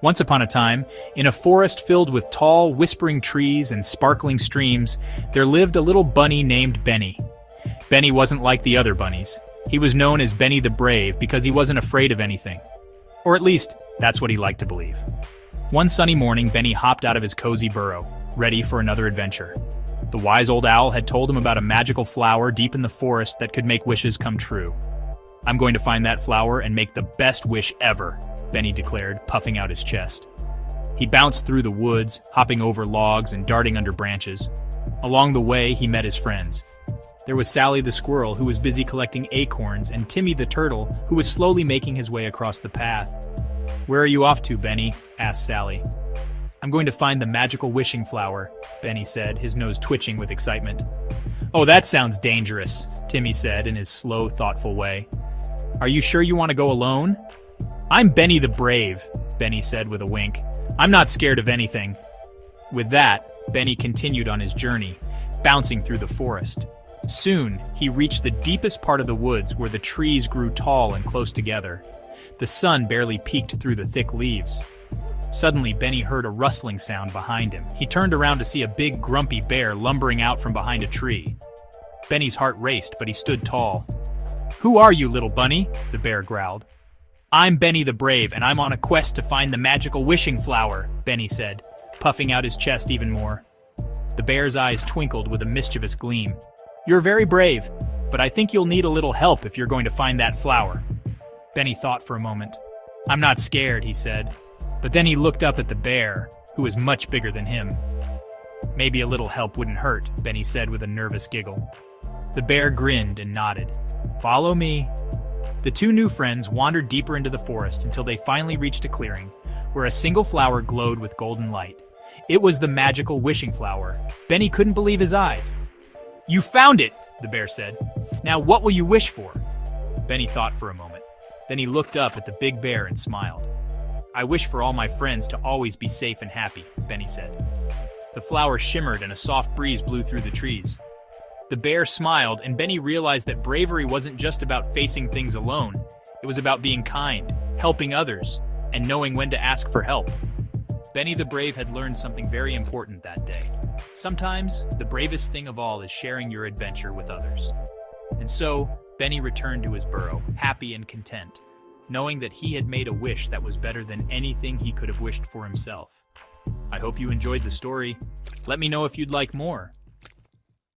Once upon a time, in a forest filled with tall, whispering trees and sparkling streams, there lived a little bunny named Benny. Benny wasn't like the other bunnies. He was known as Benny the Brave because he wasn't afraid of anything. Or at least, that's what he liked to believe. One sunny morning, Benny hopped out of his cozy burrow, ready for another adventure. The wise old owl had told him about a magical flower deep in the forest that could make wishes come true. "I'm going to find that flower and make the best wish ever," Benny declared, puffing out his chest. He bounced through the woods, hopping over logs and darting under branches. Along the way, he met his friends. There was Sally the squirrel, who was busy collecting acorns, and Timmy the turtle, who was slowly making his way across the path. "Where are you off to, Benny?" asked Sally. "I'm going to find the magical wishing flower," Benny said, his nose twitching with excitement. "Oh, that sounds dangerous," Timmy said in his slow, thoughtful way. "Are you sure you want to go alone?" "I'm Benny the Brave," Benny said with a wink. "I'm not scared of anything." With that, Benny continued on his journey, bouncing through the forest. Soon, he reached the deepest part of the woods where the trees grew tall and close together. The sun barely peeked through the thick leaves. Suddenly, Benny heard a rustling sound behind him. He turned around to see a big, grumpy bear lumbering out from behind a tree. Benny's heart raced, but he stood tall. "Who are you, little bunny?" the bear growled. "I'm Benny the Brave, and I'm on a quest to find the magical wishing flower," Benny said, puffing out his chest even more. The bear's eyes twinkled with a mischievous gleam. "You're very brave, but I think you'll need a little help if you're going to find that flower." Benny thought for a moment. "I'm not scared," he said. But then he looked up at the bear, who was much bigger than him. "Maybe a little help wouldn't hurt," Benny said with a nervous giggle. The bear grinned and nodded. "Follow me." The two new friends wandered deeper into the forest until they finally reached a clearing, where a single flower glowed with golden light. It was the magical wishing flower. Benny couldn't believe his eyes. "You found it," the bear said. "Now what will you wish for?" Benny thought for a moment. Then he looked up at the big bear and smiled. "I wish for all my friends to always be safe and happy," Benny said. The flower shimmered and a soft breeze blew through the trees. The bear smiled, and Benny realized that bravery wasn't just about facing things alone. It was about being kind, helping others, and knowing when to ask for help. Benny the Brave had learned something very important that day. Sometimes, the bravest thing of all is sharing your adventure with others. And so, Benny returned to his burrow, happy and content, knowing that he had made a wish that was better than anything he could have wished for himself. I hope you enjoyed the story. Let me know if you'd like more.